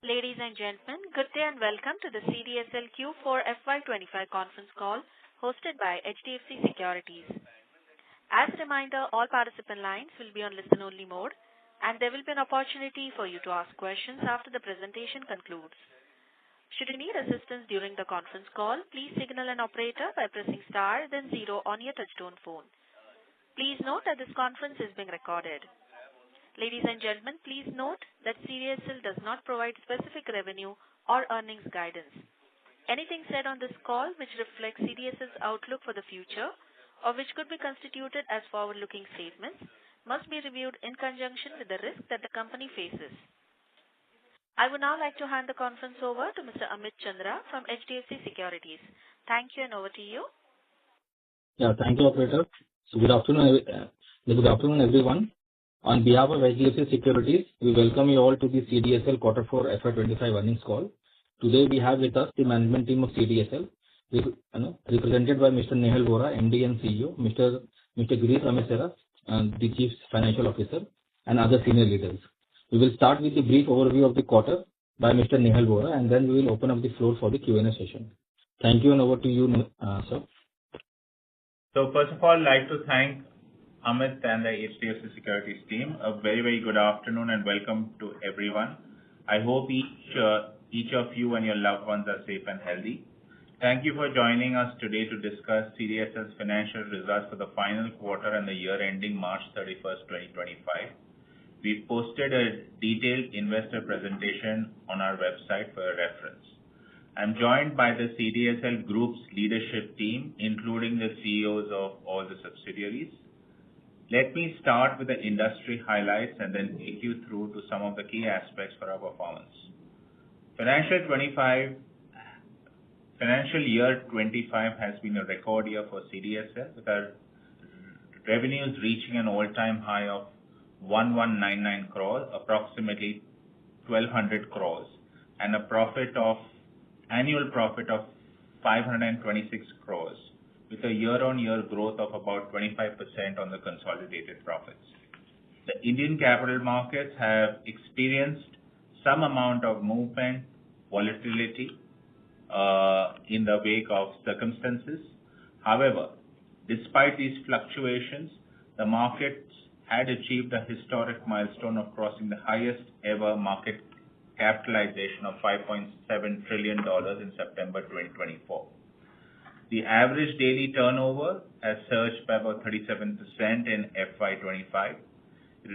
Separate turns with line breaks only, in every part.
Ladies and gentlemen, good day and welcome to the CDSL Q4 FY-25 conference call hosted by HDFC Securities. As a reminder, all participant lines will be on listen-only mode, and there will be an opportunity for you to ask questions after the presentation concludes. Should you need assistance during the conference call, please signal an operator by pressing star then 0 on your touchtone phone. Please note that this conference is being recorded. Ladies and gentlemen, please note that CDSL does not provide specific revenue or earnings guidance. Anything said on this call which reflects CDSL's outlook for the future or which could be constituted as forward-looking statements must be reviewed in conjunction with the risk that the company faces. I would now like to hand the conference over to Mr. Amit Chandra from HDFC Securities. Thank you, and over to you.
Yeah, thank you, operator. So good afternoon, everyone. On behalf of HDFC Securities, we welcome you all to the CDSL Q4 FY25 earnings call. Today we have with us the management team of CDSL, represented by Mr. Nehal Vora, MD and CEO, Mr. Girish Amesara, the Chief Financial Officer, and other senior leaders. We will start with a brief overview of the quarter by Mr. Nehal Vora, and then we will open up the floor for the Q&A session. Thank you, and over to you, sir.
So first of all, I'd like to thank Amit and the HDFC Securities team. A very, very good afternoon and welcome to everyone. I hope each of you and your loved ones are safe and healthy. Thank you for joining us today to discuss CDSL's financial results for the final quarter and the year ending March 31st, 2025. We've posted a detailed investor presentation on our website for your reference. I'm joined by the CDSL Group's leadership team, including the CEOs of all the subsidiaries. Let me start with the industry highlights and then take you through to some of the key aspects for our performance. Financial year 25 has been a record year for CDSL, with our revenues reaching an all-time high of 1199 crores, approximately 1200 crores, and annual profit of 526 crores, with a year-on-year growth of about 25% on the consolidated profits. The Indian capital markets have experienced some amount of movement, volatility in the wake of circumstances. However, despite these fluctuations, the markets had achieved a historic milestone of crossing the highest ever market capitalization of $5.7 trillion in September 2024. The average daily turnover has surged by about 37% in FY25,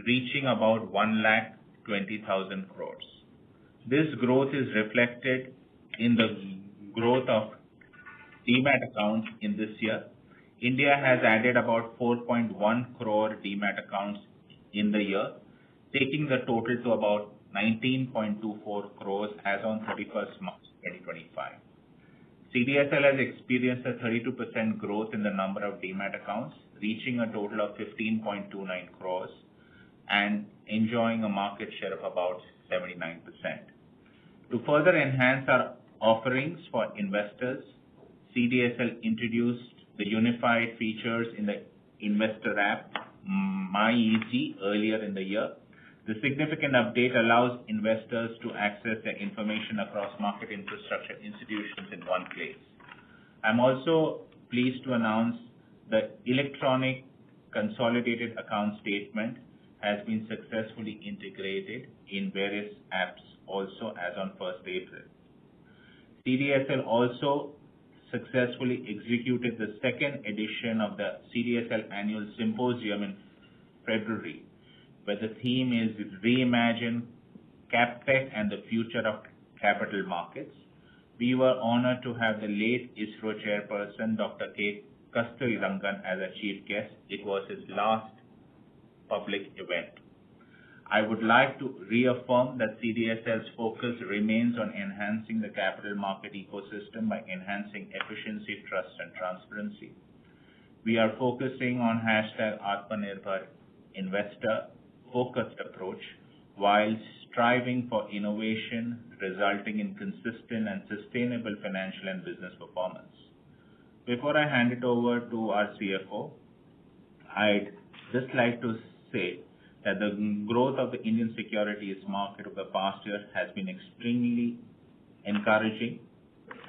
reaching about 120,000 crores. This growth is reflected in the growth of demat accounts in this year. India has added about 4.1 crore demat accounts in the year, taking the total to about 19.24 crores as on 31st March 2025. CDSL has experienced a 32% growth in the number of demat accounts, reaching a total of 15.29 crores and enjoying a market share of about 79%. To further enhance our offerings for investors, CDSL introduced the unified features in the investor app, MyEasy, earlier in the year. The significant update allows investors to access their information across market infrastructure institutions in one place. I'm also pleased to announce that electronic consolidated account statement has been successfully integrated in various apps also as on 1st April. CDSL also successfully executed the second edition of the CDSL Annual Symposium in February, where the theme is Reimagine CapTech and the Future of Capital Markets. We were honored to have the late ISRO chairperson, Dr. K. Kasturirangan, as a chief guest. It was his last public event. I would like to reaffirm that CDSL's focus remains on enhancing the capital market ecosystem by enhancing efficiency, trust, and transparency. We are focusing on #Atmanirbhar Investor focused approach while striving for innovation resulting in consistent and sustainable financial and business performance. Before I hand it over to our CFO, I'd just like to say that the growth of the Indian securities market over the past year has been extremely encouraging,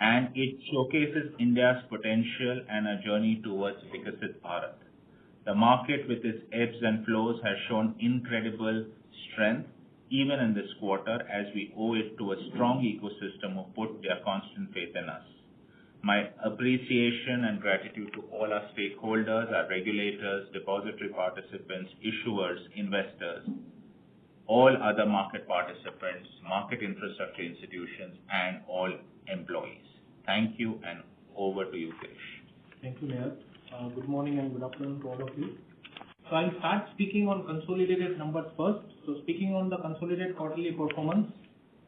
and it showcases India's potential and a journey towards Vikasit Bharat. The market, with its ebbs and flows, has shown incredible strength even in this quarter, as we owe it to a strong ecosystem who put their constant faith in us. My appreciation and gratitude to all our stakeholders, our regulators, depository participants, issuers, investors, all other market participants, market infrastructure institutions, and all employees. Thank you, and over to you, Girish.
Thank you, Mayor. Good morning and good afternoon to all of you. So I'll start speaking on consolidated numbers first. So speaking on the consolidated quarterly performance,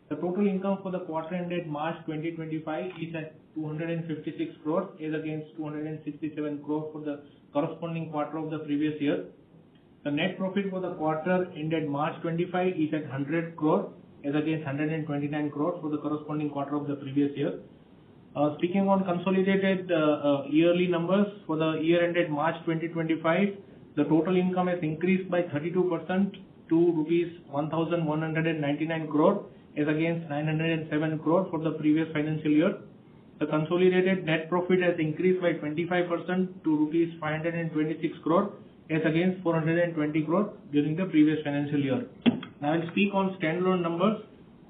the total income for the quarter ended March 2025 is at 256 crores as against 267 crores for the corresponding quarter of the previous year. The net profit for the quarter ended March 25 is at 100 crores as against 129 crores for the corresponding quarter of the previous year. Speaking on consolidated yearly numbers for the year ended March 2025, the total income has increased by 32% to rupees 1,199 crore as against 907 crore for the previous financial year. The consolidated net profit has increased by 25% to rupees 526 crore as against 420 crore during the previous financial year. Now I'll speak on standalone numbers.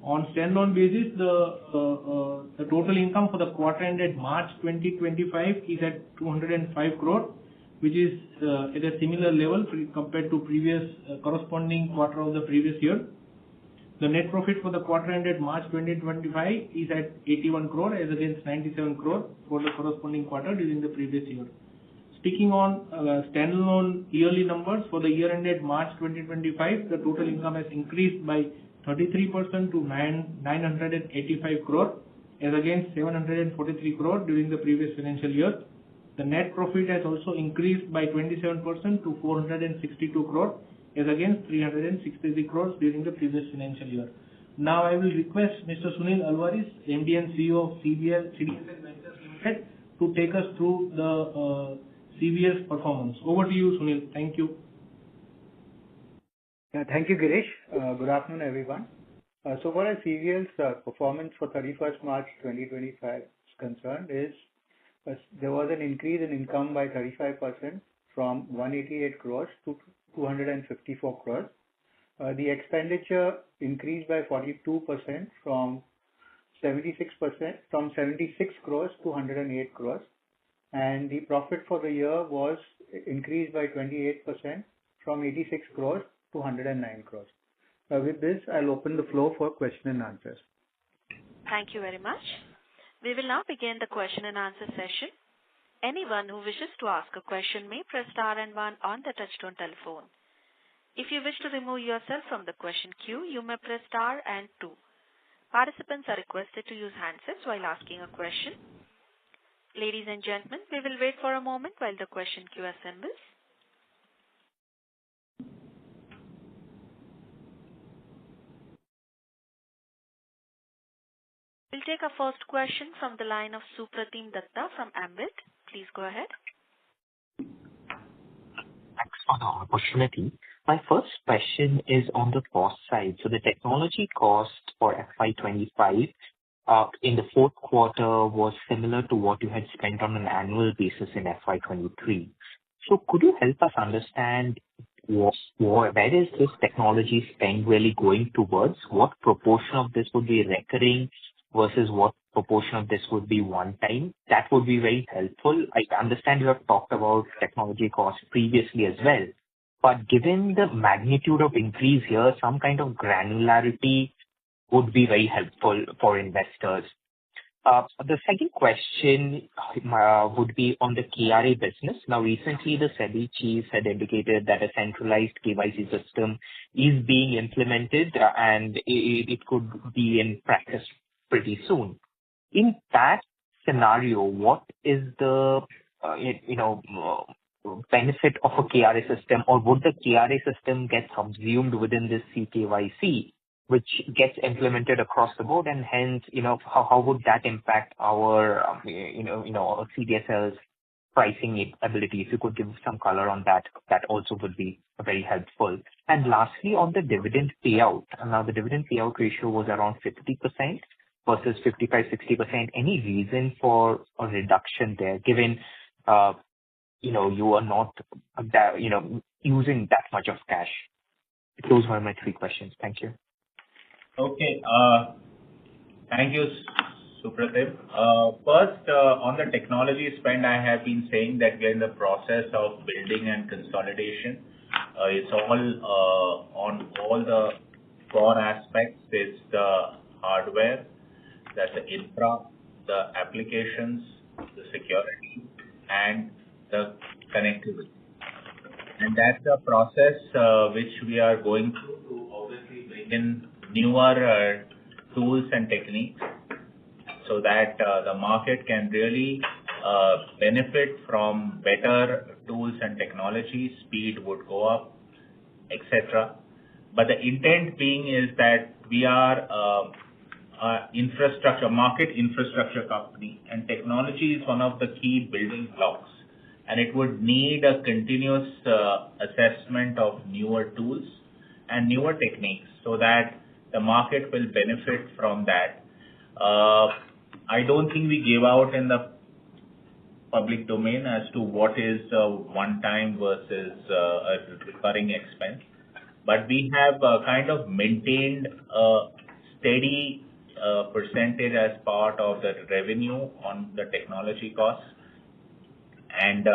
On standalone basis, the total income for the quarter ended March 2025 is at 205 crore, which is at a similar level compared to previous corresponding quarter of the previous year. The net profit for the quarter ended March 2025 is at 81 crore as against 97 crore for the corresponding quarter during the previous year. Speaking on standalone yearly numbers for the year ended March 2025, the total income has increased by 33% to 985 crore as against 743 crore during the previous financial year. The net profit has also increased by 27% to 462 crore as against 363 crores during the previous financial year. Now I will request Mr. Sunil Alvares, MD and CEO of CDSL Ventures Limited, to take us through the CVL's performance. Over to you, Sunil. Thank you.
Yeah, thank you, Girish. Good afternoon, everyone. So far as CVL's performance for 31st March 2025 is concerned, there was an increase in income by 35% from 188 crores to 254 crores. The expenditure increased by 42% from 76 crores to 108 crores, and the profit for the year was increased by 28% from 86 crores to 109 crores. With this, I'll open the floor for question and answers.
Thank you very much. We will now begin the question and answer session. Anyone who wishes to ask a question may press star and one on the touchtone telephone. If you wish to remove yourself from the question queue, you may press star and two. Participants are requested to use handsets while asking a question. Ladies and gentlemen, we will wait for a moment while the question queue assembles. We'll take our first question from the line of Supratim Datta from Ambit. Please go ahead.
Thanks for the opportunity. My first question is on the cost side. So the technology cost for FY25 in the fourth quarter was similar to what you had spent on an annual basis in FY23. So could you help us understand where is this technology spend really going towards? What proportion of this would be recurring versus what proportion of this would be one time? That would be very helpful. I understand you have talked about technology costs previously as well, but given the magnitude of increase here, some kind of granularity would be very helpful for investors. The second question would be on the KRA business. Now, recently, the SEBI chief had indicated that a centralized KYC system is being implemented and it could be in practice pretty soon. In that scenario, what is the benefit of a KRA system, or would the KRA system get subsumed within this CKYC, which gets implemented across the board, and hence, how would that impact our, CDSL's pricing ability. If you could give some color on that, that also would be very helpful. And lastly, on the dividend payout. Now, the dividend payout ratio was around 50% versus 55-60%. Any reason for a reduction there, given you are not using that much of cash? Those were my three questions. Thank you.
Okay. Thank you, Supratim. First, on the technology spend, I have been saying that we're in the process of building and consolidation. It's all on all the core aspects. It's the hardware, that's the infra, the applications, the security, and the connectivity. And that's a process which we are going through to obviously bring in newer tools and techniques so that the market can really benefit from better tools and technology, speed would go up, etc. But the intent being is that we are market infrastructure company, and technology is one of the key building blocks, and it would need a continuous assessment of newer tools and newer techniques so that the market will benefit from that. I don't think we give out in the public domain as to what is one-time versus a recurring expense, but we have kind of maintained a steady percentage as part of the revenue on the technology costs. And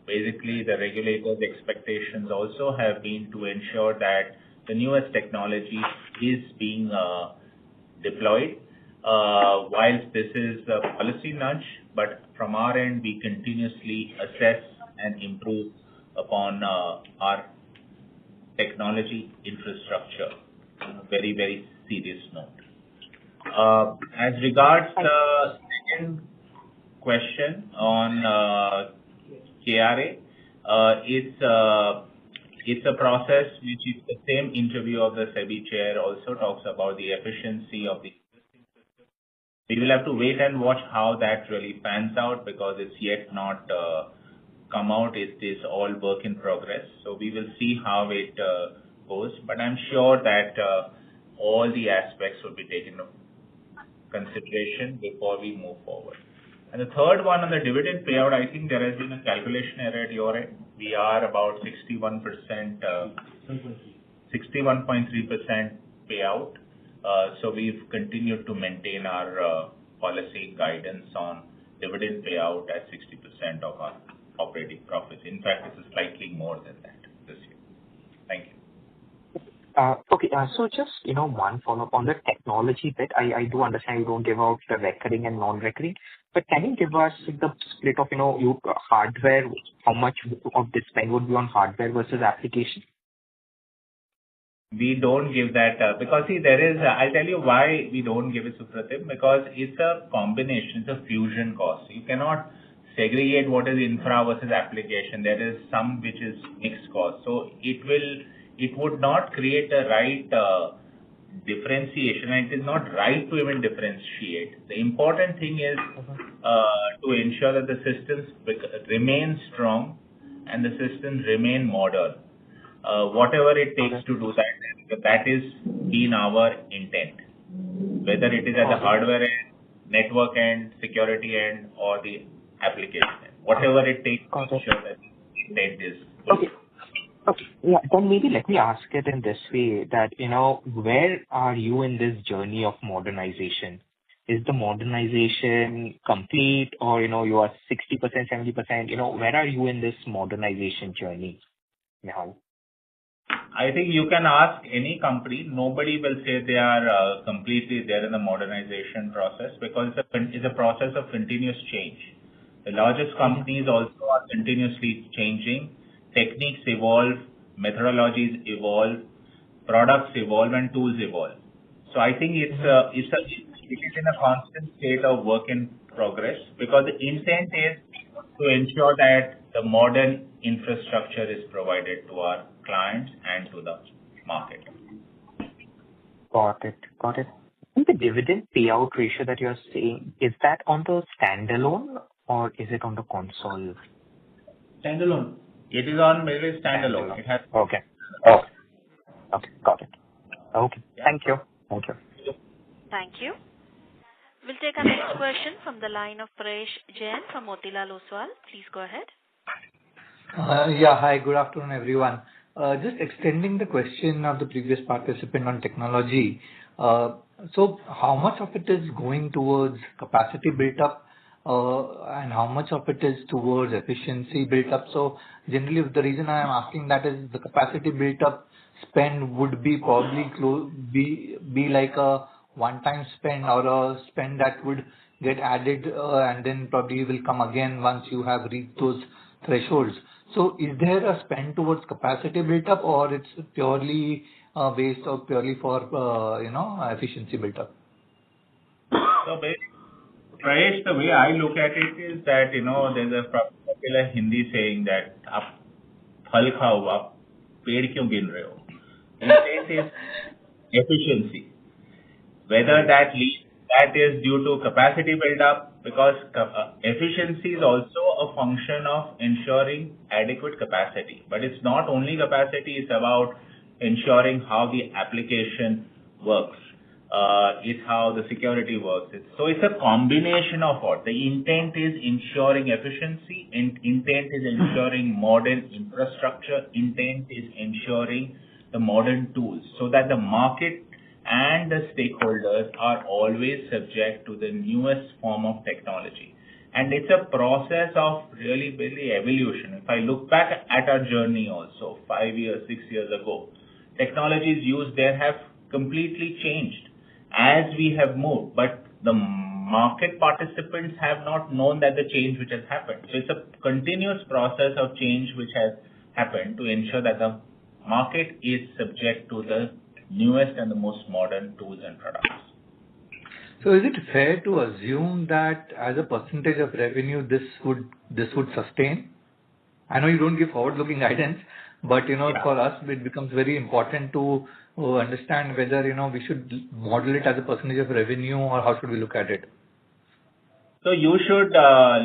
basically, the regulators' expectations also have been to ensure that the newest technology is being deployed. Whilst this is a policy nudge, but from our end, we continuously assess and improve upon our technology infrastructure on a very, very serious note. As regards the second question on KRA, it's a process which is the same interview of the SEBI chair also talks about the efficiency of the existing system. We will have to wait and watch how that really pans out because it's yet not come out. It is all work in progress. So we will see how it goes. But I'm sure that all the aspects will be taken into consideration before we move forward. And the third one on the dividend payout, I think there has been a calculation error at your end. We are about 61%, 61.3% payout. So we've continued to maintain our policy guidance on dividend payout at 60% of our operating profits. In fact, it's slightly more than that this year. Thank you.
Okay. So just, one follow-up on the technology bit. I do understand you don't give out the recurring and non-recurring, but can you give us the split of, hardware, how much of the spend would be on hardware versus application?
We don't give that because see, there is, I'll tell you why we don't give it, Supratim, because it's a combination, it's a fusion cost. You cannot segregate what is infra versus application. There is some which is mixed cost. So it would not create a right differentiation, and it is not right to even differentiate. The important thing is to ensure that the systems remain strong and the systems remain modern. Whatever it takes to do that is been our intent. Whether it is at the hardware end, network end, security end, or the application end. Whatever it takes to ensure that the intent is good.
Okay. Yeah. Then maybe let me ask it in this way that, where are you in this journey of modernization? Is the modernization complete or, you are 60%, 70%? Where are you in this modernization journey now?
I think you can ask any company. Nobody will say they are completely there in the modernization process because it's a process of continuous change. The largest companies also are continuously changing. Techniques evolve, methodologies evolve, products evolve, and tools evolve. So I think it is in a constant state of work in progress because the intent is to ensure that the modern infrastructure is provided to our clients and to the market.
Got it. And the dividend payout ratio that you're saying, is that on the standalone or is it on the console?
Standalone.
It is on maybe standalone. It has.
Okay. Okay. Okay. Got it. Okay.
Yeah.
Thank you. Thank you.
Thank you. We'll take our next question from the line of Prayesh Jain from Motilal Oswal. Please go ahead.
Yeah. Hi, good afternoon, everyone. Just extending the question of the previous participant on technology. So how much of it is going towards capacity built up, and how much of it is towards efficiency built up? So generally, the reason I am asking that is the capacity built up spend would be probably be like a one-time spend or a spend that would get added, and then probably will come again once you have reached those thresholds. So is there a spend towards capacity built up, or it's purely based or purely for efficiency built up?
So Prayesh, the way I look at it is that there's a popular Hindi saying that "आप फल खाओ आप पेड़ क्यों गिन रहे हो?" It is efficiency. Whether that is due to capacity build-up, because efficiency is also a function of ensuring adequate capacity. But it's not only capacity, it's about ensuring how the application works. It's how the security works. So it's a combination of what? The intent is ensuring efficiency, intent is ensuring modern infrastructure, intent is ensuring the modern tools, so that the market and the stakeholders are always subject to the newest form of technology. And it's a process of really evolution. If I look back at our journey also, 5 years, 6 years ago, technologies used there have completely changed as we have moved, but the market participants have not known that the change which has happened. So it's a continuous process of change which has happened to ensure that the market is subject to the newest and the most modern tools and products.
So is it fair to assume that as a percentage of revenue, this would sustain? I know you don't give forward-looking guidance, but for us, it becomes very important to understand whether we should model it as a percentage of revenue, or how should we look at it?
So you should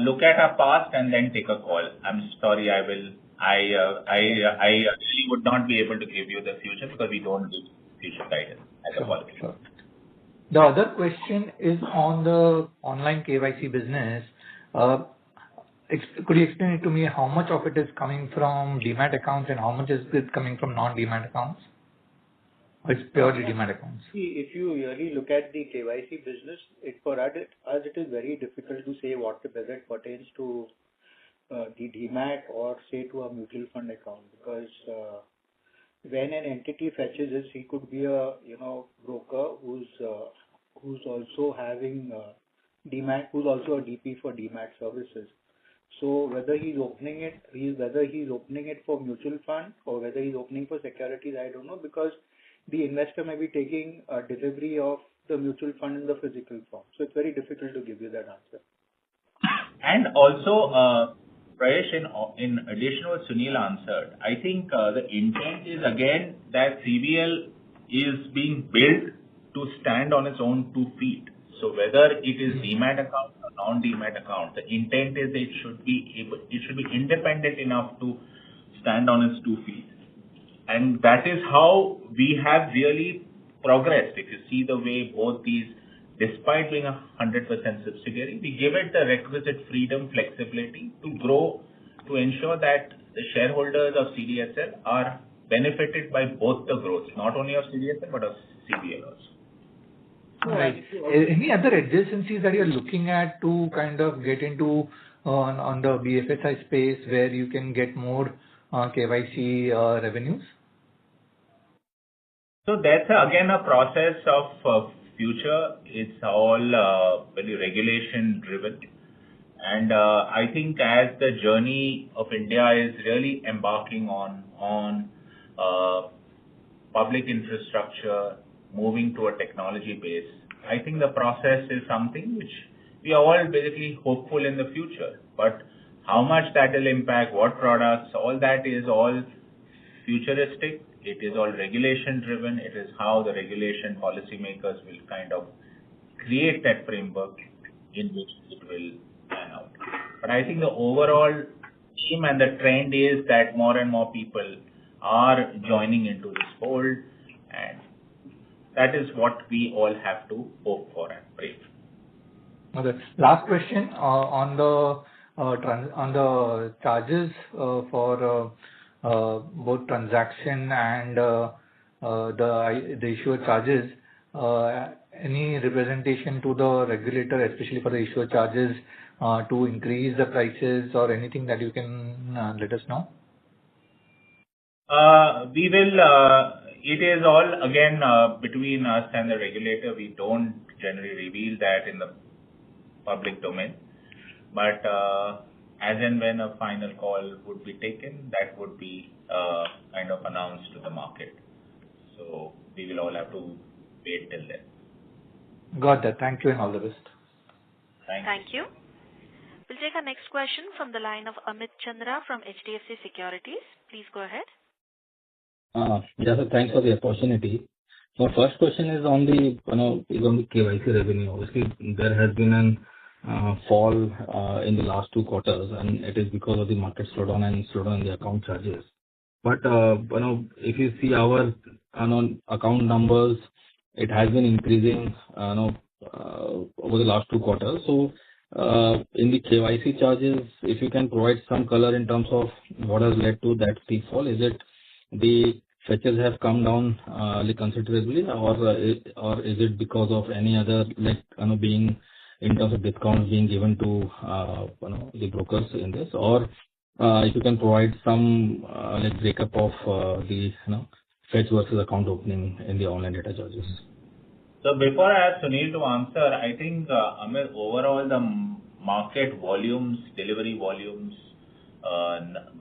look at our past and then take a call. I'm sorry, I really would not be able to give you the future because we don't give future guidance as a policy.
Sure. The other question is on the online KYC business. Could you explain it to me, how much of it is coming from demat accounts and how much is it coming from non-demat accounts? Or it's purely demat accounts?
See, if you really look at the KYC business, for us it is very difficult to say whether it pertains to the demat or say to a mutual fund account, because when an entity fetches this, he could be a broker who's also having demat, who's also a DP for demat services. So whether he's opening it for mutual fund or whether he's opening for securities, I don't know, because the investor may be taking a delivery of the mutual fund in the physical form. So it's very difficult to give you that answer.
And also, Prayesh, in addition to what Sunil answered, I think the intent is again that CVL is being built to stand on its own 2 feet. So whether it is demat account or non-demat account, the intent is it should be independent enough to stand on its 2 feet. And that is how we have really progressed. If you see the way both these, despite being 100% subsidiary, we give it the requisite freedom, flexibility to grow, to ensure that the shareholders of CDSL are benefited by both the growths, not only of CDSL but of CVL also.
Right. Any other adjacencies that you're looking at to kind of get into on the BFSI space where you can get more KYC revenues?
So that's again a process of future. It's all very regulation driven. And I think as the journey of India is really embarking on public infrastructure, moving to a technology base, I think the process is something which we are all basically hopeful in the future. But how much that will impact, what products, all that is all futuristic. It is all regulation driven. It is how the regulation policymakers will kind of create that framework in which it will pan out. But I think the overall theme and the trend is that more and more people are joining into this fold, and that is what we all have to hope for and pray for.
Okay. Last question on the charges for both transaction and the issuer charges. Any representation to the regulator, especially for the issuer charges, to increase the prices or anything that you can let us know?
We will, it is all again between us and the regulator. We don't generally reveal that in the public domain. But as and when a final call would be taken, that would be kind of announced to the market. So we will all have to wait till then.
Got that. Thank you and all the best.
Thank you. We'll take our next question from the line of Amit Chandra from HDFC Securities. Please go ahead.
Yes, sir, thanks for the opportunity. My first question is on the KYC revenue. Obviously, there has been a fall in the last 2 quarters, and it is because of the market slowdown in the account charges. But if you see our account numbers, it has been increasing over the last 2 quarters. So in the KYC charges, if you can provide some color in terms of what has led to that steep fall, is it the fetches have come down considerably, or is it because of any other being in terms of discounts being given to the brokers in this, or if you can provide some breakup of the fetch versus account opening in the online data charges.
So before I ask Sunil to answer, I think Amit, overall the market volumes, delivery volumes,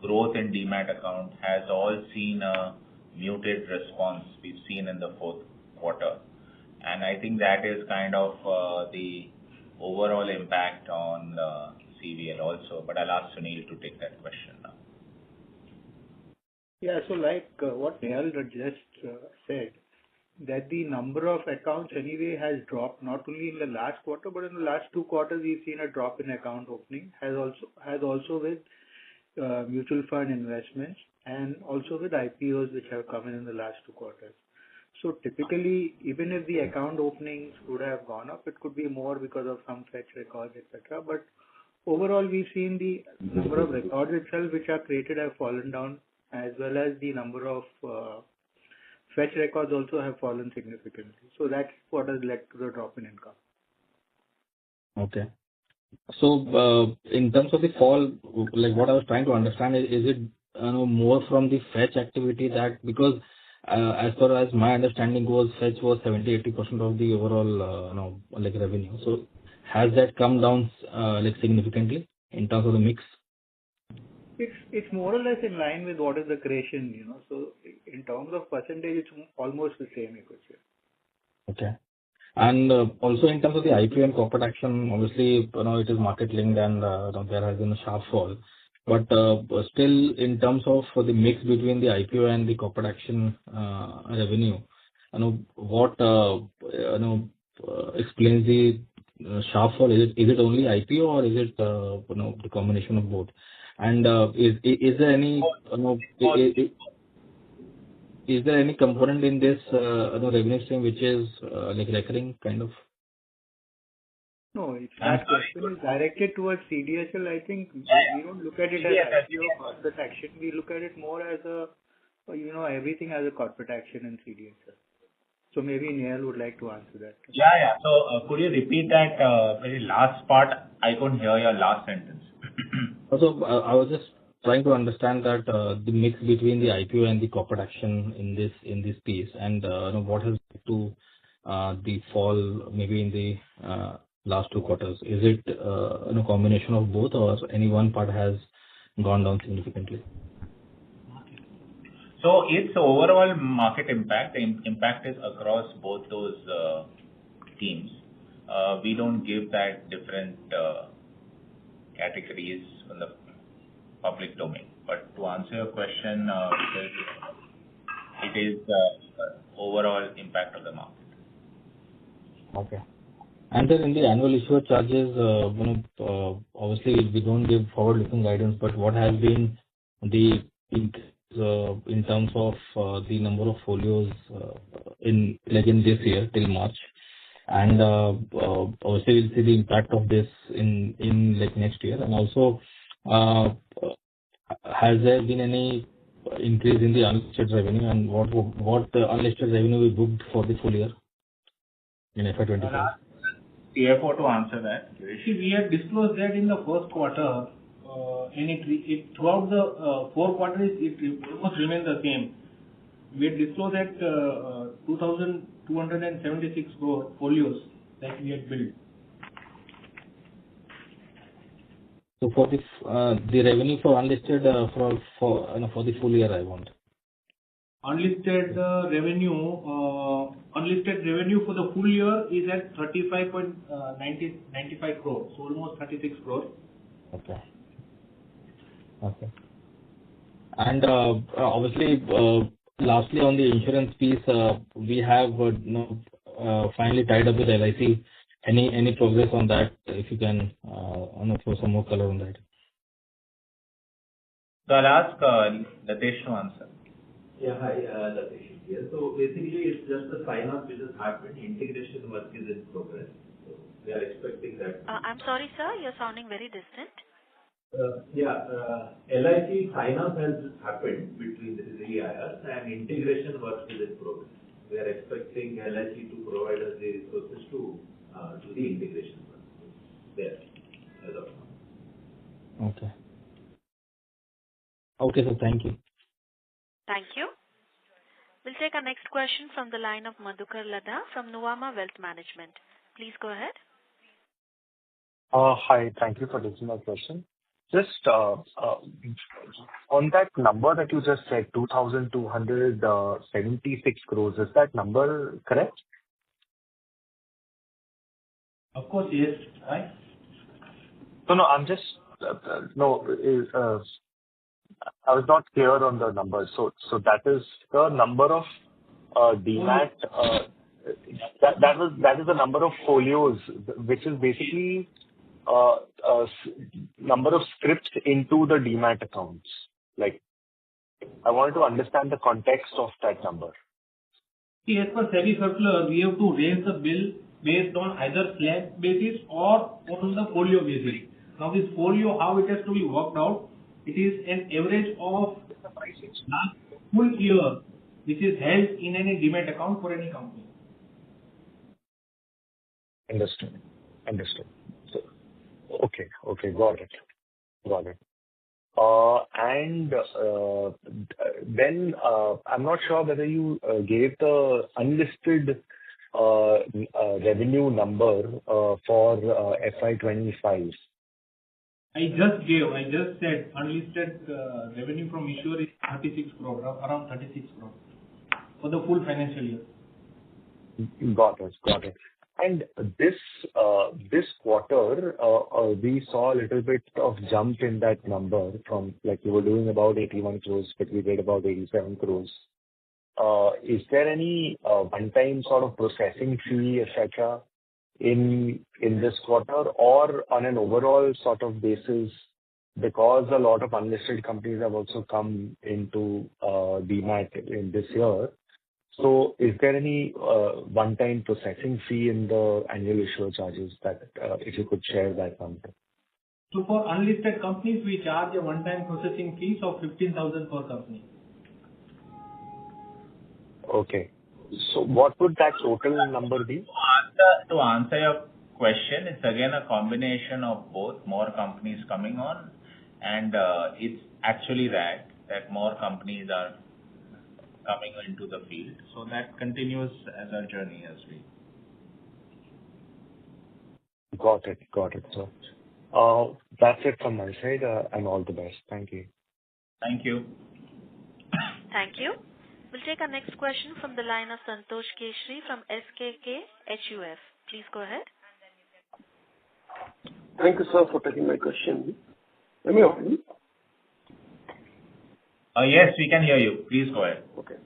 growth in demat account has all seen a muted response we've seen in the 4th quarter. And I think that is kind of the overall impact on CVL also. But I'll ask Sunil to take that question now.
Yeah, so like what Nehal just said, that the number of accounts anyway has dropped not only in the last quarter, but in the last 2 quarters we've seen a drop in account opening, has also with mutual fund investments and also with IPOs which have come in the last 2 quarters. So typically, even if the account openings would have gone up, it could be more because of some fetch records, etc. But overall, we've seen the number of records itself which are created have fallen down, as well as the number of fetch records also have fallen significantly. So that's what has led to the drop in income.
Okay. So in terms of the fall, like what I was trying to understand is it more from the fetch activity, that because as far as my understanding goes, fetch was 70-80% of the overall revenue. So has that come down significantly in terms of the mix?
It's more or less in line with what is the creation, So in terms of percentage, it's almost the same, you could say.
Okay. And also in terms of the IPO and corporate action, obviously, it is market linked and there has been a sharp fall. But still, in terms of the mix between the IPO and the corporate action revenue, what explains the sharp fall? Is it only IPO, or is it the combination of both? And is there any is there any component in this revenue stream which is recurring kind of?
No, if that question is directed towards CDSL, I think we don't look at it as IPO corporate action. We look at it more as everything as a corporate action in CDSL. So maybe Nehal would like to answer that.
Yeah. So could you repeat that very last part? I couldn't hear your last sentence.
Also, I was just trying to understand that the mix between the IPO and the corporate action in this piece, and what has led to the fall maybe in the last 2 quarters. Is it a combination of both, or any one part has gone down significantly?
So it's overall market impact. The impact is across both those teams. We don't give that different categories in the public domain. But to answer your question, it is the overall impact of the market.
Okay. And then in the annual issuer charges, obviously we don't give forward-looking guidance, but what has been the increase in terms of the number of folios in this year till March? And obviously we'll see the impact of this in next year. And also, has there been any increase in the unlisted revenue, and what unlisted revenue we booked for the full year in FY25?
CFO to answer that.
See, we had disclosed that in the first quarter, and it throughout the 4 quarters, it almost remained the same. We had disclosed that 2,276 crore folios that we had built.
So for the revenue for unlisted for the full year, I want.
Unlisted revenue for the full year is at 35.95 crore, so almost 36 crore.
Okay. And obviously, lastly on the insurance piece, we have finally tied up with LIC. Any progress on that? If you can throw some more color on that.
So I'll ask Latesh to answer.
Yeah, hi, Latesh here. So basically, it's just the sign-off which has happened. Integration work is in progress. So we are expecting that.
I'm sorry, sir. You're sounding very distant.
LIC sign-off has happened between the IRs and integration work is in progress. We are expecting LIC to provide us the resources to do the integration work. There, as of now.
Okay, so thank you.
Thank you. We'll take our next question from the line of Madhukar Ladha from Nuvama Wealth Management. Please go ahead.
Hi, thank you for taking my question. Just on that number that you just said, 2,276 crores, is that number correct?
Of course, yes. Right?
No, I'm just I was not clear on the number. So that is the number of DMAT. That is the number of folios, which is basically number of scripts into the DMAT accounts. Like, I wanted to understand the context of that number.
See, as per SEBI circular, we have to raise the bill based on either slab basis or on the folio basis. Now, this folio, how it has to be worked out, it is an average of last full year, which is held in any DMAT account for any company.
Understood. So, okay, got it. And then I'm not sure whether you gave the unlisted revenue number for FY25.
I just said unlisted revenue from issuer is 36 crore, around 36 crore for the full financial year.
Got it. And this quarter, we saw a little bit of jump in that number from, like, you were doing about 81 crores, but we did about 87 crores. Is there any one-time sort of processing fee, etc., in this quarter, or on an overall sort of basis, because a lot of unlisted companies have also come into DMAT in this year? So is there any one-time processing fee in the annual issuer charges that if you could share that number?
So for unlisted companies, we charge a one-time processing fees of 15,000 per company.
Okay. So what would that total number be?
To answer your question, it's again a combination of both, more companies coming on, and it's actually that more companies are coming into the field. So that continues as our journey as we.
Got it. So that's it from my side, and all the best. Thank you.
Thank you.
Thank you. We'll take our next question from the line of Santosh Keshri from SKK HUF. Please go ahead.
Thank you, sir, for taking my question. Let me hear you.
Yes, we can hear you. Please go ahead.
Okay.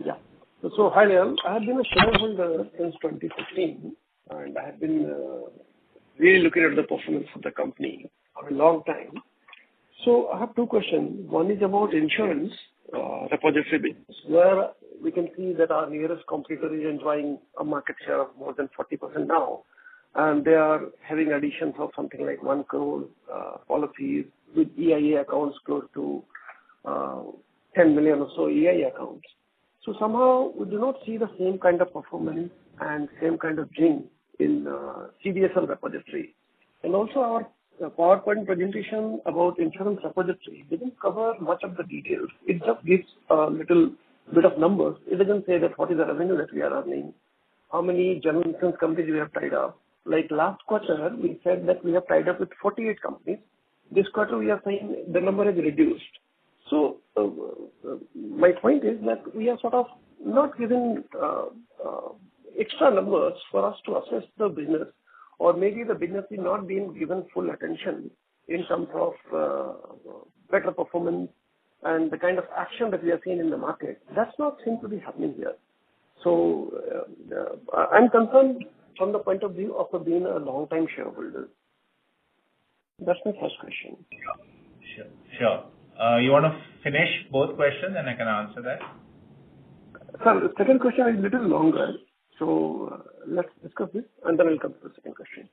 Yeah. So, hi, Leon. I have been a shareholder since 2015, and I have been really looking at the performance of the company for a long time. So I have two questions. One is about insurance repository business, where we can see that our nearest competitor is enjoying a market share of more than 40% now, and they are having additions of something like 1 crore policies with EIA accounts close to 10 million or so EIA accounts. So somehow we do not see the same kind of performance and same kind of jing in CDSL repository. And also our PowerPoint presentation about insurance repository didn't cover much of the details. It just gives a little bit of numbers. It doesn't say that what is the revenue that we are earning, how many general insurance companies we have tied up. Like last quarter, we said that we have tied up with 48 companies. This quarter, we are saying the number has reduced. So my point is that we are sort of not given extra numbers for us to assess the business, or maybe the business is not being given full attention in terms of better performance and the kind of action that we are seeing in the market. That's not seem to be happening here. So I'm concerned from the point of view of being a long-time shareholder. That's my first question.
Sure. You want to finish both questions and I can answer that?
Sir, the second question is a little longer. So let's discuss this and then we'll come to the second question.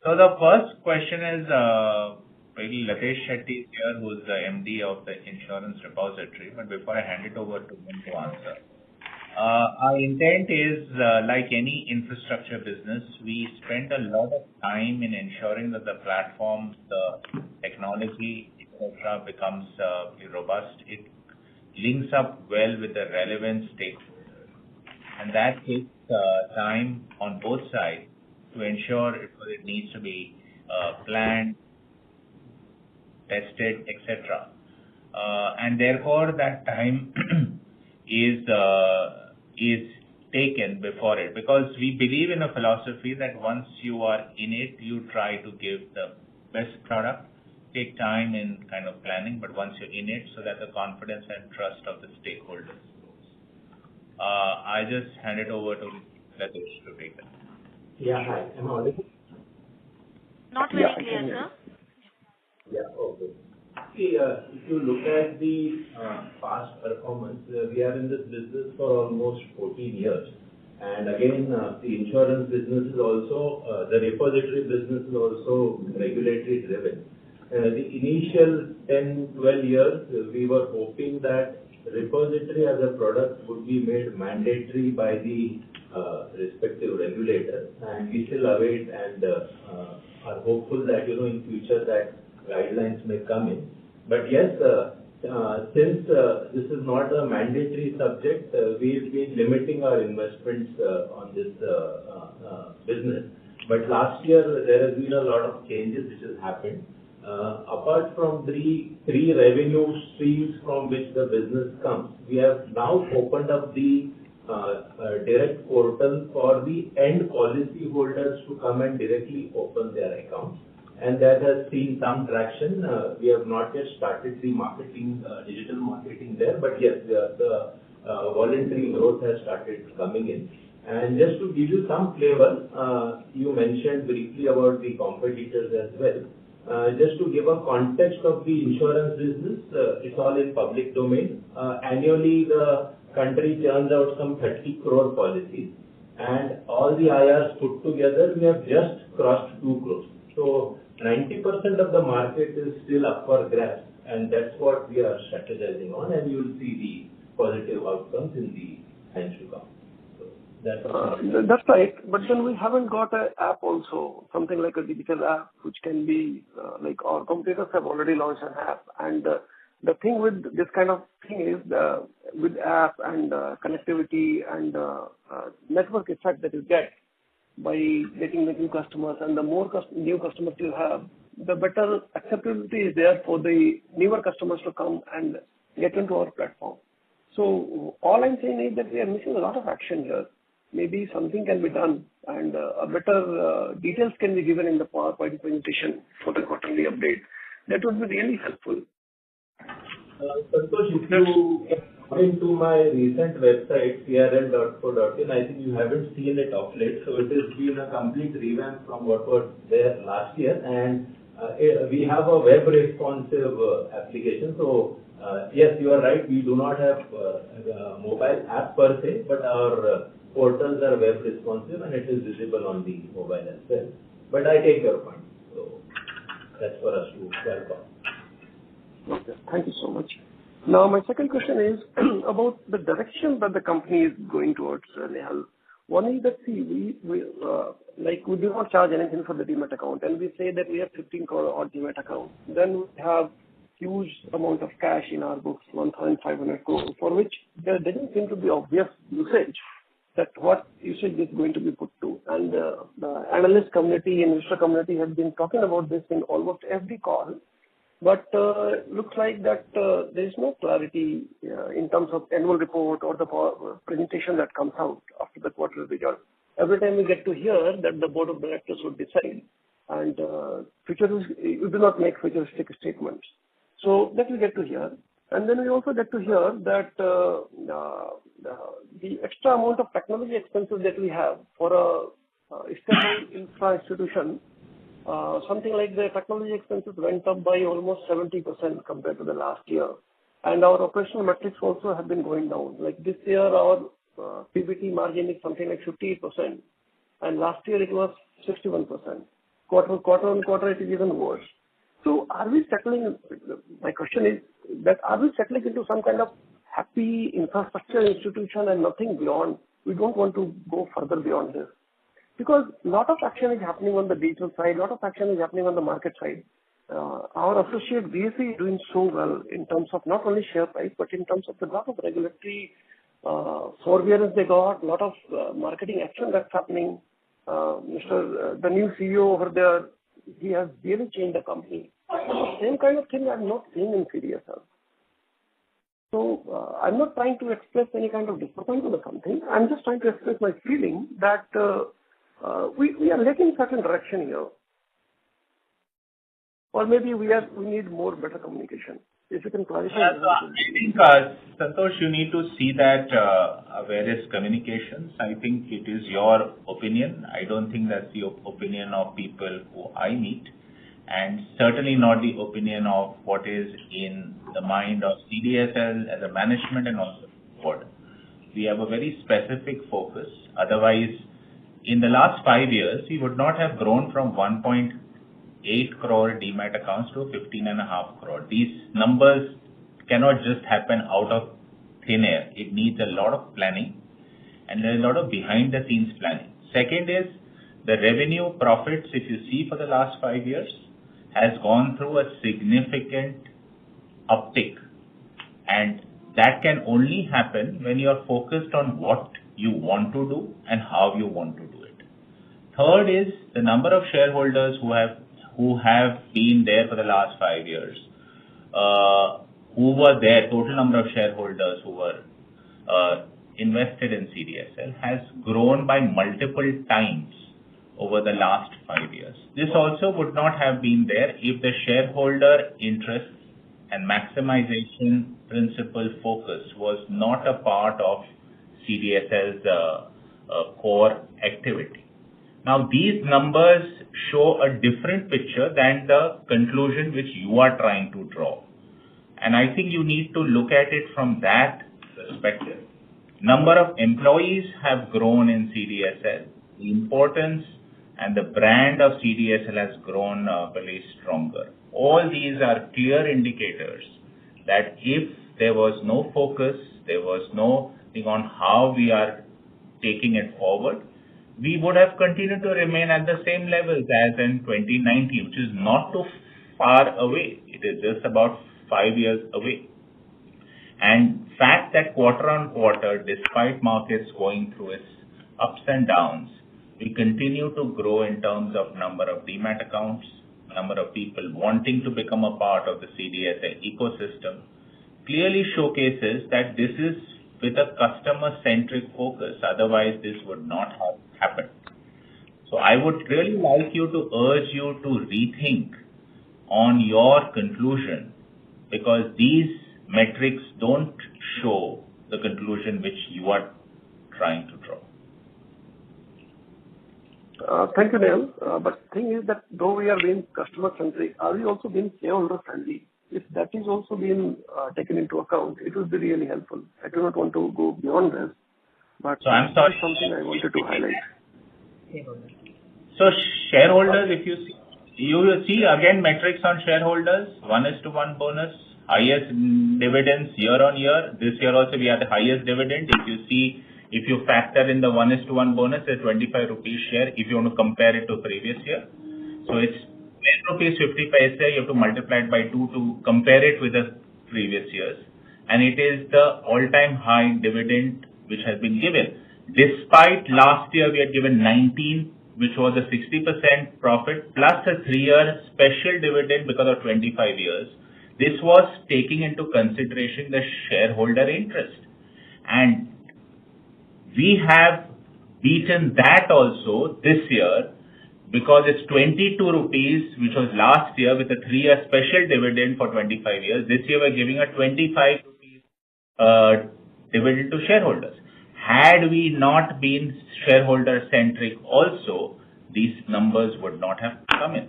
So the first question is Latesh Shetty here, who is the MD of the insurance repository. But before I hand it over to him to answer, our intent is like any infrastructure business, we spend a lot of time in ensuring that the platform, the technology, etc., becomes robust. It links up well with the relevant stakeholders, and that takes time on both sides to ensure it needs to be planned, tested, etc. And therefore, that time is taken before it, because we believe in a philosophy that once you are in it, you try to give the best product. Take time in kind of planning, but once you're in it, so that the confidence and trust of the stakeholders grows. I just hand it over to Latesh to take that.
Yeah, hi. Am I audible?
Not very clear, sir.
Yeah, okay. See, if you look at the past performance, we are in this business for almost 14 years. And again, the insurance business is also, the repository business is also regulatory driven. The initial 10, 12 years, we were hoping that repository as a product would be made mandatory by the respective regulator, and we still await and are hopeful that in future that guidelines may come in. But yes, since this is not a mandatory subject, we've been limiting our investments on this business. But last year there has been a lot of changes which has happened. Apart from three revenue streams from which the business comes, we have now opened up the direct portal for the end policy holders to come and directly open their accounts, and that has seen some traction. We have not yet started the marketing, digital marketing there, but yes, the voluntary growth has started coming in. And just to give you some flavor, you mentioned briefly about the competitors as well. Just to give a context of the insurance business, it's all in public domain. Annually, the country churns out some 30 crore policies, and all the IRs put together, we have just crossed 2 crores. So 90% of the market is still up for grabs, and that's what we are strategizing on, and you will see the positive outcomes in the times to come.
That's right, but then we haven't got an app also, something like a digital app, which can be like our competitors have already launched an app. And the thing with this kind of thing is with app and connectivity and network effect that you get by getting the new customers, and the more new customers you have, the better acceptability is there for the newer customers to come and get into our platform. So all I'm saying is that we are missing a lot of action here. Maybe something can be done, and a better details can be given in the PowerPoint presentation for the quarterly update. That would be really helpful.
Santosh, if you go into my recent website, crl.co.in, I think you haven't seen it of late. So it has been a complete revamp from what was there last year. And we have a web responsive application. So yes, you are right. We do not have a mobile app per se, but our portals are web responsive and it is visible on the mobile as well. But I take your point. So that's for us to welcome.
Okay, thank you so much. Now, my second question is about the direction that the company is going towards, Nehal. One is that, see, we do not charge anything for the demat account, and we say that we have 15 crore odd demat account. Then we have huge amount of cash in our books, 1,500 crore, for which there doesn't seem to be obvious usage, that what usage is going to be put to. And the analyst community, investor community has been talking about this in almost every call. But looks like that there is no clarity in terms of annual report or the presentation that comes out after the quarterly result. Every time we get to hear that the board of directors would decide, and you do not make futuristic statements. So that we get to hear. And then we also get to hear that the extra amount of technology expenses that we have for a stable infra institution, something like the technology expenses went up by almost 70% compared to the last year. And our operational metrics also have been going down. Like this year, our PBT margin is something like 58%. And last year it was 61%. Quarter on quarter, it is even worse. So are we settling, my question is that are we settling into some kind of happy infrastructure institution and nothing beyond? We don't want to go further beyond this. Because a lot of action is happening on the digital side, a lot of action is happening on the market side. Our associate BSE is doing so well in terms of not only share price, but in terms of the lot of regulatory forbearance they got, a lot of marketing action that's happening. The new CEO over there, he has really changed the company. Same kind of thing I'm not seeing in CDSL. So I'm not trying to express any kind of disappointment to the company. I'm just trying to express my feeling that we are lacking certain direction here. Or maybe we need more better communication. If you can clarify.
Yeah, so I think, Santosh, you need to see that various communications. I think it is your opinion. I don't think that's the opinion of people who I meet, and certainly not the opinion of what is in the mind of CDSL as a management and also the board. We have a very specific focus. Otherwise, in the last 5 years, we would not have grown from 1.8 crore demat accounts to 15.5 crore. These numbers cannot just happen out of thin air. It needs a lot of planning, and there is a lot of behind the scenes planning. Second is the revenue profits, if you see for the last 5 years, has gone through a significant uptick, and that can only happen when you are focused on what you want to do and how you want to do it. Third is the number of shareholders who have been there for the last 5 years, who were there, total number of shareholders who were invested in CDSL has grown by multiple times over the last 5 years. This also would not have been there if the shareholder interests and maximization principle focus was not a part of CDSL's core activity. Now, these numbers show a different picture than the conclusion which you are trying to draw. And I think you need to look at it from that perspective. Number of employees have grown in CDSL. The importance and the brand of CDSL has grown very stronger. All these are clear indicators that if there was no focus, there was no thing on how we are taking it forward, we would have continued to remain at the same levels as in 2019, which is not too far away. It is just about 5 years away. And fact that quarter on quarter, despite markets going through its ups and downs, we continue to grow in terms of number of demat accounts, number of people wanting to become a part of the CDSL ecosystem, clearly showcases that this is with a customer-centric focus. Otherwise, this would not have happened. So I would really like you to urge you to rethink on your conclusion, because these metrics don't show the conclusion which you are trying to draw.
Thank you, Dale. But the thing is that though we are being customer-centric, are we also being shareholder-friendly? If that is also being taken into account, it will be really helpful. I do not want to go beyond this, but
So I'm sorry.
that's something I wanted to highlight.
So shareholders, if you will see again metrics on shareholders, 1:1 bonus, highest dividends year on year. This year also we had the highest dividend. If you factor in the 1:1 bonus, a 25 rupees share, if you want to compare it to previous year. So it's 10 rupees 50 paise, you have to multiply it by 2 to compare it with the previous years. And it is the all-time high dividend which has been given. Despite last year we had given 19, which was a 60% profit plus a 3-year special dividend because of 25 years. This was taking into consideration the shareholder interest. And we have beaten that also this year because it's 22 rupees, which was last year with a 3-year special dividend for 25 years. This year we're giving a 25 rupees dividend to shareholders. Had we not been shareholder-centric also, these numbers would not have come in.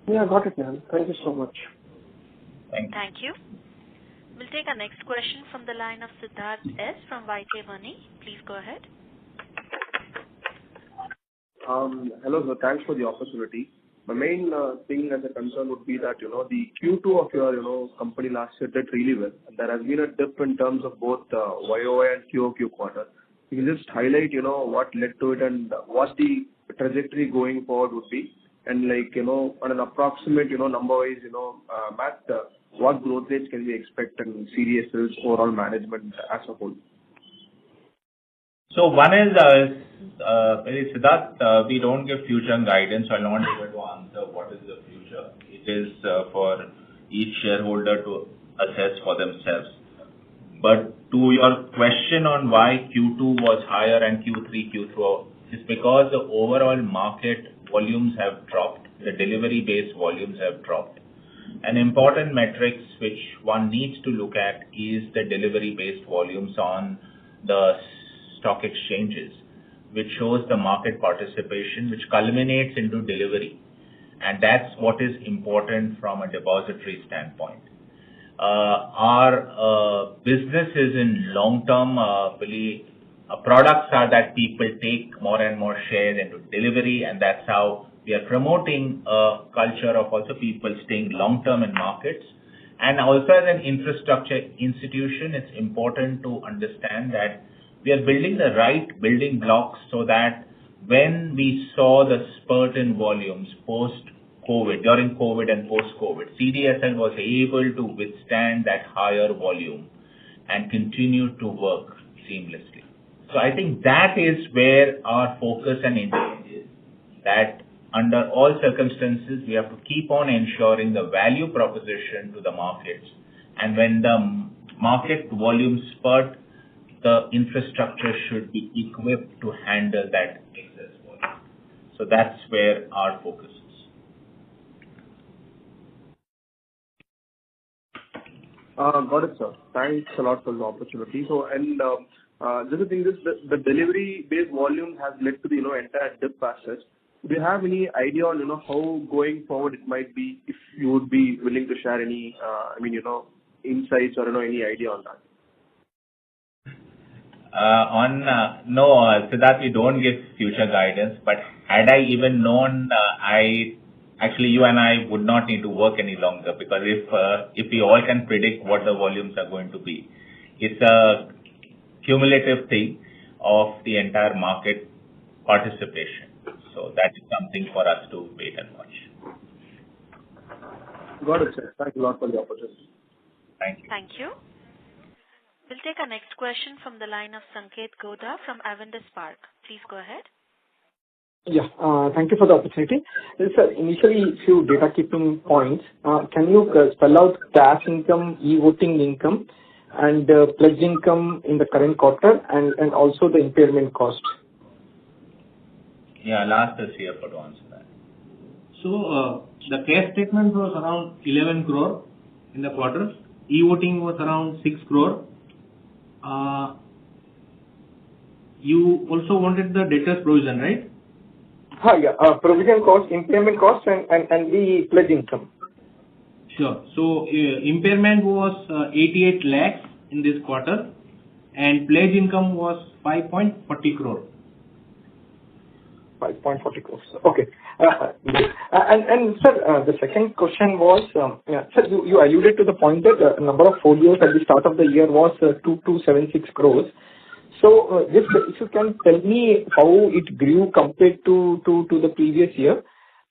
Yeah, got it, man. Thank you so much.
Thank you. We'll take our next question from the line of Siddharth S. from YK Money. Please go ahead.
Hello, sir. Thanks for the opportunity. My main thing as a concern would be that, the Q2 of your, company last year did really well. There has been a dip in terms of both YOY and QOQ quarter. You can just highlight, what led to it and what the trajectory going forward would be. And on an approximate, number-wise, math, what growth rates can we expect in CDSL's overall management as a whole?
So one is, Siddharth, we don't give future guidance, so I'll not be able to answer what is the future. It is for each shareholder to assess for themselves. But to your question on why Q2 was higher and Q3, Q4, is because the overall market volumes have dropped. The delivery-based volumes have dropped. An important metrics which one needs to look at is the delivery-based volumes on the stock exchanges, which shows the market participation, which culminates into delivery. And that's what is important from a depository standpoint. Our business is in long-term, products are that people take more and more shares into delivery, and that's how we are promoting a culture of also people staying long-term in markets. And also as an infrastructure institution, it's important to understand that we are building the right building blocks so that when we saw the spurt in volumes post-COVID, during COVID and post-COVID, CDSL was able to withstand that higher volume and continue to work seamlessly. So I think that is where our focus and intent is, that under all circumstances, we have to keep on ensuring the value proposition to the markets. And when the market volume spurt, the infrastructure should be equipped to handle that excess volume. So that's where our focus is.
Got it, sir. Thanks a lot for the opportunity. So, and the other thing is the delivery-based volume has led to the entire dip process. Do you have any idea on how going forward it might be, if you would be willing to share any insights or any idea on that?
No, Siddharth, we don't give future guidance, but had I even known, actually you and I would not need to work any longer, because if we all can predict what the volumes are going to be, it's a cumulative thing of the entire market participation. So that is something for us to wait and watch.
Got it, sir. Thank you a lot for the opportunity.
Thank you.
Thank you. We'll take our next question from the line of Sanket Godha from Avendus Spark. Please go ahead.
Yeah, thank you for the opportunity. Sir, initially, few data keeping points. Can you spell out cash income, e-voting income, and pledge income in the current quarter, and also the impairment cost?
Yeah, I'll ask the CFO to answer that.
So the cash statement was around 11 crore in the quarter. E-voting was around 6 crore. You also wanted the debtors provision, right?
Yeah. Provision cost, impairment cost, and the pledge income.
Sure. So impairment was 88 lakhs in this quarter, and pledge income was 5.40 crore.
5.40 crores. Okay. And sir, the second question was, sir, you alluded to the point that the number of folios at the start of the year was 2276 crores. So just if you can tell me how it grew compared to the previous year.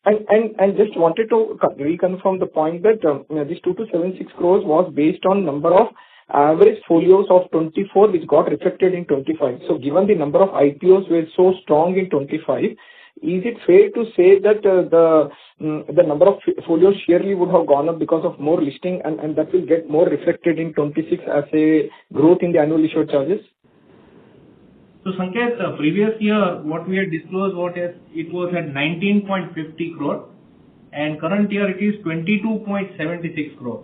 And just wanted to reconfirm the point that this 2276 crores was based on number of average folios of 24 which got reflected in 25. So given the number of IPOs were so strong in 25, is it fair to say that the number of folios surely would have gone up because of more listing and that will get more reflected in 26 as a growth in the annual issued charges?
So Sanket, previous year what we had disclosed it was at 19.50 crore, and current year it is 22.76 crore.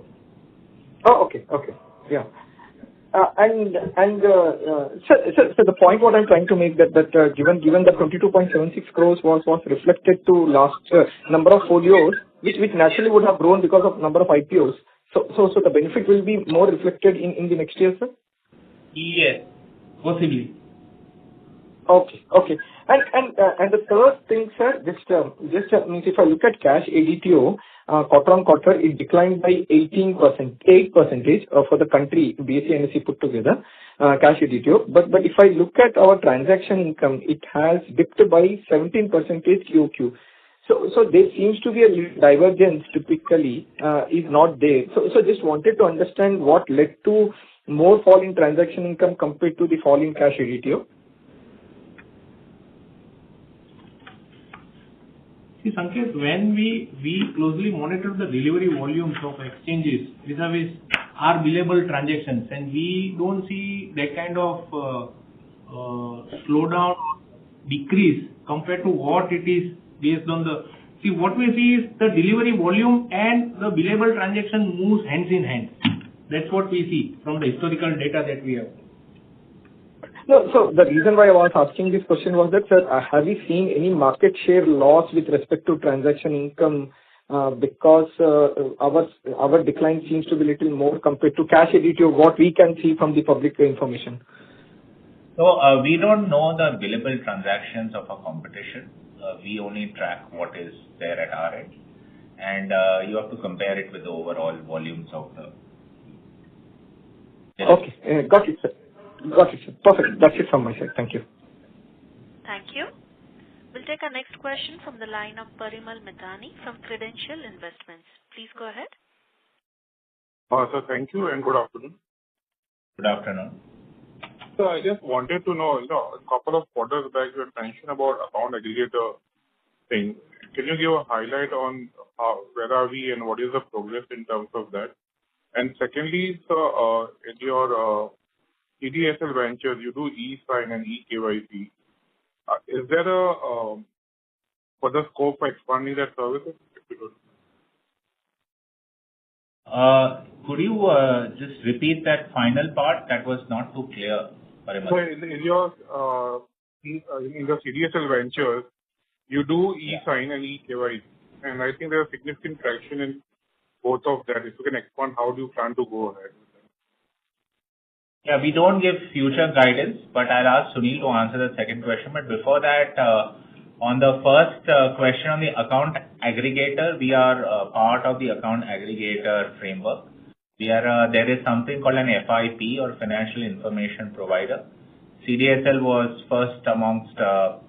Oh, okay. Yeah. And so the point what I'm trying to make that given the 22.76 crores was reflected to last number of folios, which naturally would have grown because of number of IPOs. So the benefit will be more reflected in the next year, sir?
Yes, possibly.
Okay. And the third thing, sir, just means if I look at cash ADTO, quarter on quarter, it declined by 8% for the country, BSE and NSE put together, cash ADTO. But if I look at our transaction income, it has dipped by 17% QOQ. So there seems to be a divergence typically is not there. So just wanted to understand what led to more fall in transaction income compared to the fall in cash ADTO.
See, Sanket, when we closely monitor the delivery volumes of exchanges vis-a-vis our billable transactions, and we don't see that kind of slowdown, decrease compared to what it is based on the. See, what we see is the delivery volume and the billable transaction moves hands in hand. That's what we see from the historical data that we have.
No, so the reason why I was asking this question was that, sir, have you seen any market share loss with respect to transaction income because our decline seems to be little more compared to cash ADTO, what we can see from the public information?
So we don't know the billable transactions of a competition. We only track what is there at our end, and you have to compare it with the overall volumes of the.
Okay, got it, sir. Perfect. That's it from my side. Thank you.
Thank you. We'll take our next question from the line of Parimal Mithani from Credential Investments. Please go ahead.
Sir, thank you and good afternoon.
Good afternoon.
So I just wanted to know, a couple of quarters back you had mentioned about account aggregator thing. Can you give a highlight on where are we and what is the progress in terms of that? And secondly, so in your CDSL ventures, you do e-sign and e-KYC. Is there a further scope for expanding that services?
Could you just repeat that final part? That was not too clear.
So in your CDSL ventures, you do e-sign and e-KYC, and I think there is significant traction in both of that. If you can expand, how do you plan to go ahead?
Yeah, we don't give future guidance, but I'll ask Sunil to answer the second question. But before that, on the first question on the account aggregator, we are part of the account aggregator framework. There is something called an FIP or Financial Information Provider. CDSL was first amongst the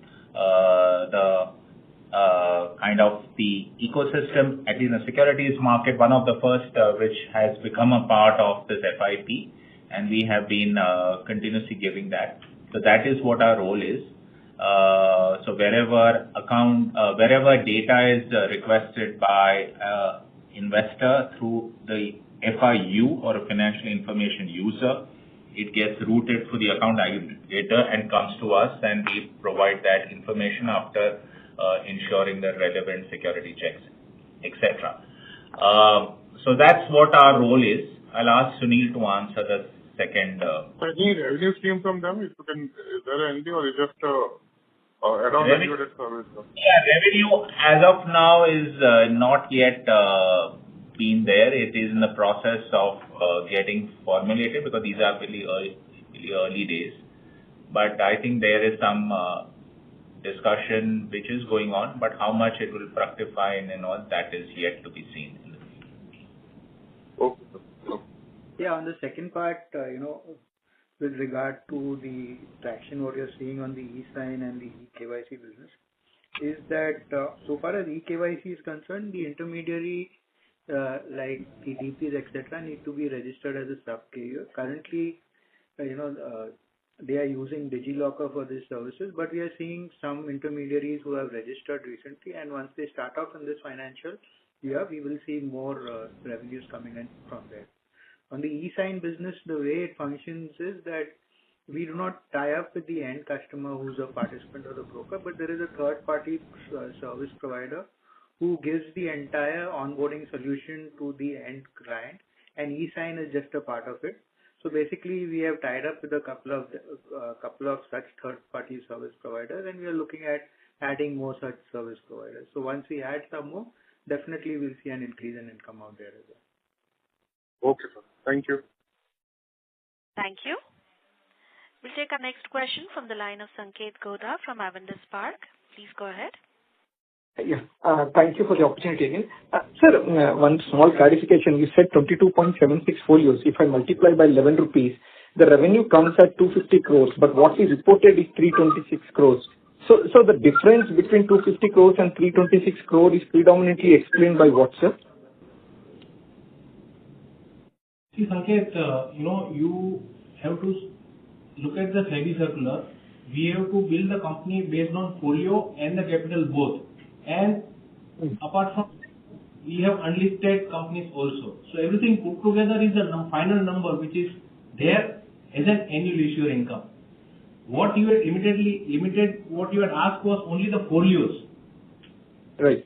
kind of the ecosystem, at least in the securities market, one of the first which has become a part of this FIP. And we have been continuously giving that. So that is what our role is. So wherever data is requested by investor through the FIU or a financial information user, it gets routed through the account aggregator and comes to us, and we provide that information after ensuring the relevant security checks, etc. So that's what our role is. I'll ask Sunil to answer the second.
Any revenue stream from them? If you can, is there anything or is just add-on value-added service?
Yeah, revenue as of now is not yet been there. It is in the process of getting formulated because these are really early days. But I think there is some discussion which is going on, but how much it will fructify and all that is yet to be seen.
Okay.
Yeah, on the second part, with regard to the traction, what you're seeing on the e-sign and the e-KYC business is that so far as e-KYC is concerned, the intermediary like the DPs, etc., need to be registered as a sub-carrier. Currently, they are using DigiLocker for these services, but we are seeing some intermediaries who have registered recently, and once they start off in this financial year, we will see more revenues coming in from there. On the e-sign business, the way it functions is that we do not tie up with the end customer who's a participant or the broker, but there is a third-party service provider who gives the entire onboarding solution to the end client, and e-sign is just a part of it. So basically, we have tied up with a couple of such third-party service providers, and we are looking at adding more such service providers. So once we add some more, definitely we'll see an increase in income out there as well.
Okay, sir. Thank you.
Thank you. We'll take our next question from the line of Sanket Godha from Avendus Spark. Please go ahead.
Yeah. Thank you for the opportunity again. Sir, one small clarification. You said 22.76 folios. If I multiply by 11 rupees, the revenue comes at 250 crores, but what is reported is 326 crores. So the difference between 250 crores and 326 crores is predominantly explained by what, sir?
See, Sanket, you have to look at the SEBI circular. We have to build the company based on folio and the capital both. And apart from that, we have unlisted companies also. So everything put together is the final number which is there as an annual issuer income. What you had limited, what you had asked was only the folios.
Right.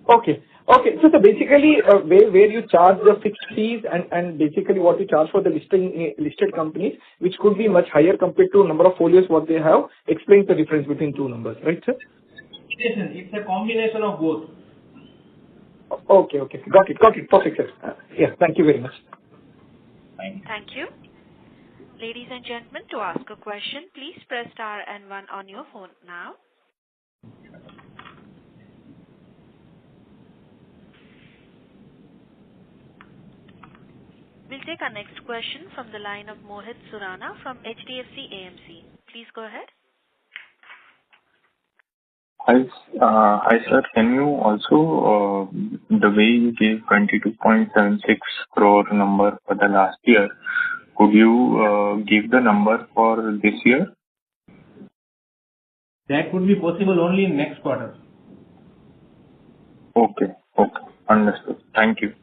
Okay. So basically, where you charge the fixed fees and basically what you charge for the listed companies, which could be much higher compared to number of folios what they have, explains the difference between two numbers, right, sir?
It's a combination of both.
Okay. Got it. Perfect, sir. Yeah, thank you very much.
Thank you. Ladies and gentlemen, to ask a question, please press star and 1 on your phone now. We'll take our next question from the line of Mohit Surana from HDFC AMC. Please go ahead.
Hi, sir. Can you also, the way you gave 22.76 crore number for the last year, could you give the number for this year?
That would be possible only in next quarter.
Okay. Understood. Thank you.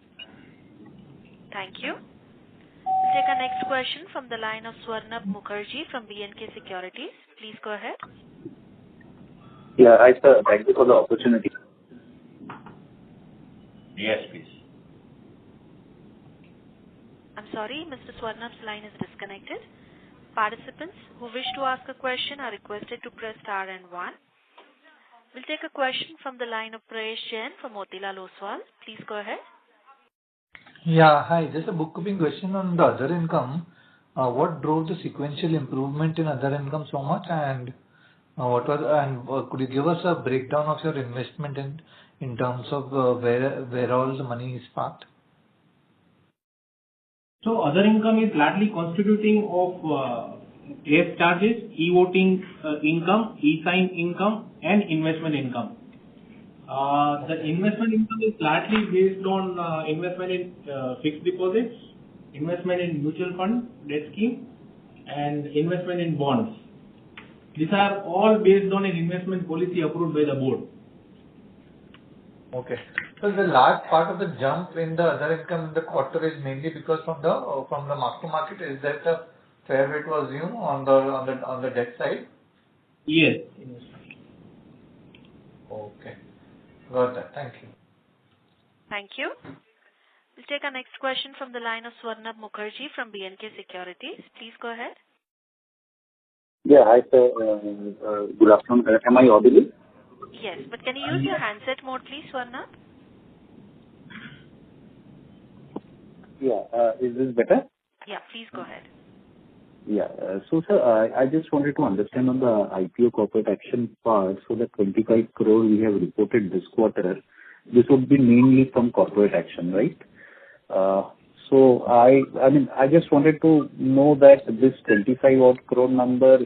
Thank you. We'll take our next question from the line of Swarnabh Mukherjee from B&K Securities. Please go ahead.
Yeah, hi sir. Thank you for the opportunity.
Yes, please.
I'm sorry, Mr. Swarnabh's line is disconnected. Participants who wish to ask a question are requested to press star and 1. We'll take a question from the line of Prayesh Jain from Motilal Oswal. Please go ahead.
Yeah, hi. Just a bookkeeping question on the other income. What drove the sequential improvement in other income so much, and could you give us a breakdown of your investment in terms of where all the money is parked?
So other income is largely constituting of AF charges, e-voting income, e-sign income, and investment income. The investment income is largely based on investment in fixed deposits, investment in mutual fund, debt scheme, and investment in bonds. These are all based on an investment policy approved by the board.
Okay. So the large part of the jump in the other income in the quarter is mainly because from the mark to market. Is that a fair way to assume on the debt side?
Yes.
Got that. Thank you.
Thank you. We'll take our next question from the line of Swarnabh Mukherjee from B&K Securities. Please go ahead.
Yeah, hi, sir. Good afternoon. Am I audible?
Yes, but can you use your handset mode, please, Swarnabh?
Yeah. Is this better?
Yeah, please go ahead.
Yeah. So, sir, I just wanted to understand on the IPO corporate action part. So, the 25 crore we have reported this quarter, this would be mainly from corporate action, right? So, I mean, I just wanted to know that this 25 odd crore number,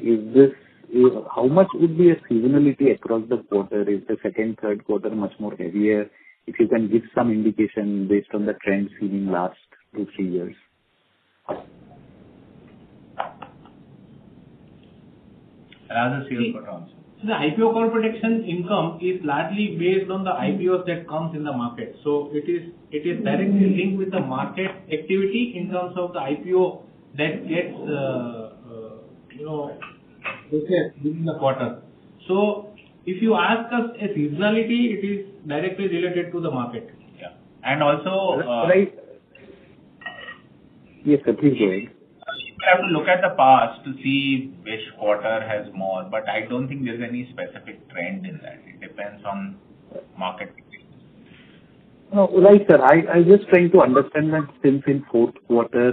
how much would be a seasonality across the quarter? Is the second, third quarter much more heavier? If you can give some indication based on the trend seen in last 2-3 years.
Another sales per answer.
So the IPO corporate action income is largely based on the IPOs that comes in the market. So it is directly linked with the market activity in terms of the IPO that gets within the quarter. So if you ask us a seasonality, it is directly related to the market.
Yeah, and also
right. Yes, sir. Please go ahead.
You have to look at the past to see which quarter has more, but I don't think there's any specific trend in that. It depends on market.
No, right, sir. I just trying to understand that since in fourth quarter,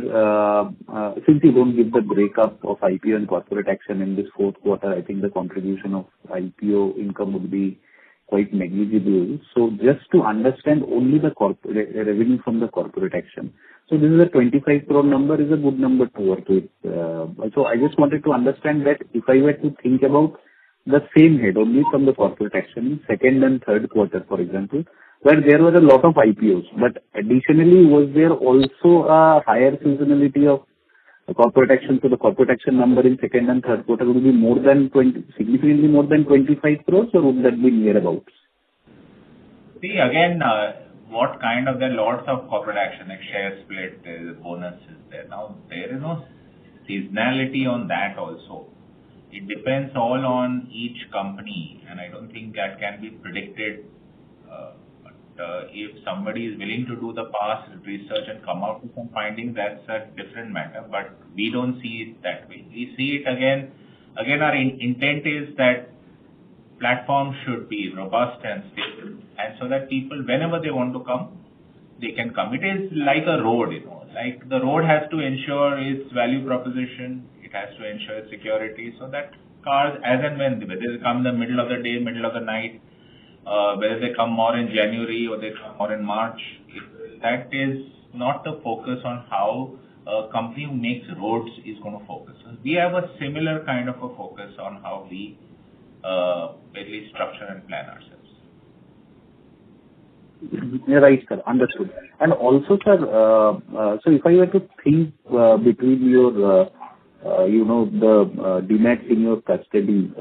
since you don't give the breakup of IPO and corporate action in this fourth quarter, I think the contribution of IPO income would be quite negligible. So just to understand only the corporate revenue from the corporate action. So this is a 25 crore number is a good number to work with. So I just wanted to understand that if I were to think about the same head only from the corporate action in second and third quarter, for example, where there were a lot of IPOs, but additionally was there also a higher seasonality of corporate action? So the corporate action number in second and third quarter would be more than significantly more than 25 crores, or would that be near about?
See, again, what kind of, there are lots of corporate action, like share split, bonuses there. Now, there is no seasonality on that also. It depends all on each company, and I don't think that can be predicted. If somebody is willing to do the past research and come out with some findings, that's a different matter, but we don't see it that way. We see it again, our intent is that platform should be robust and stable, and so that people, whenever they want to come, they can come. It is like a road, like the road has to ensure its value proposition, it has to ensure its security, so that cars, as and when, whether they come in the middle of the day, middle of the night, whether they come more in January or they come more in March, that is not the focus on how a company who makes roads is going to focus. We have a similar kind of a focus on how we really structure and plan ourselves.
Yeah, right, sir. Understood. And also, sir, so if I were to think between your, the demat in your custody,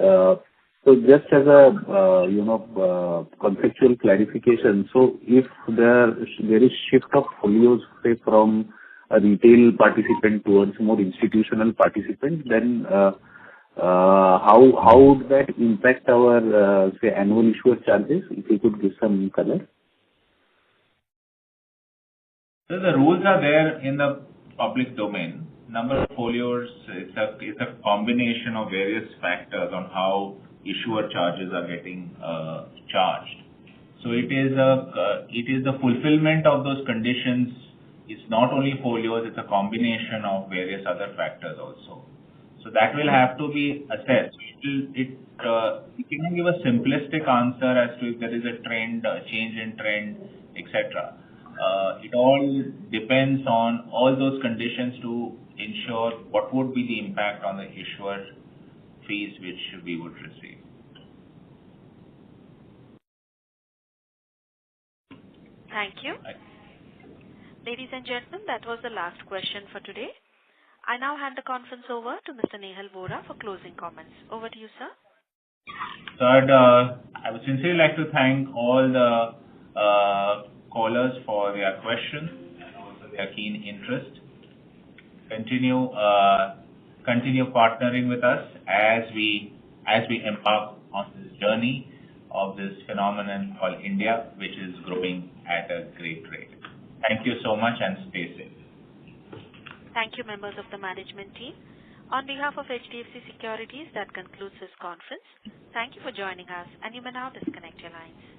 so just as a, conceptual clarification, so if there is shift of folios, say, from a retail participant towards more institutional participant, then how would that impact our, say, annual issuer charges? If you could give some color.
So the rules are there in the public domain. Number of folios, it's a combination of various factors on how issuer charges are getting charged. So it is the fulfillment of those conditions. It's not only folios, it's a combination of various other factors also. So that will have to be assessed. It can give a simplistic answer as to if there is a trend, a change in trend, etc. It all depends on all those conditions to ensure what would be the impact on the issuer fees which we would receive.
Thank you. Ladies and gentlemen, that was the last question for today. I now hand the conference over to Mr. Nehal Vora for closing comments. Over to you, sir.
Third, I would sincerely like to thank all the callers for their questions and also their keen interest. Continue partnering with us as we embark on this journey of this phenomenon called India, which is growing at a great rate. Thank you so much and stay safe.
Thank you, members of the management team. On behalf of HDFC Securities, that concludes this conference. Thank you for joining us, and you may now disconnect your lines.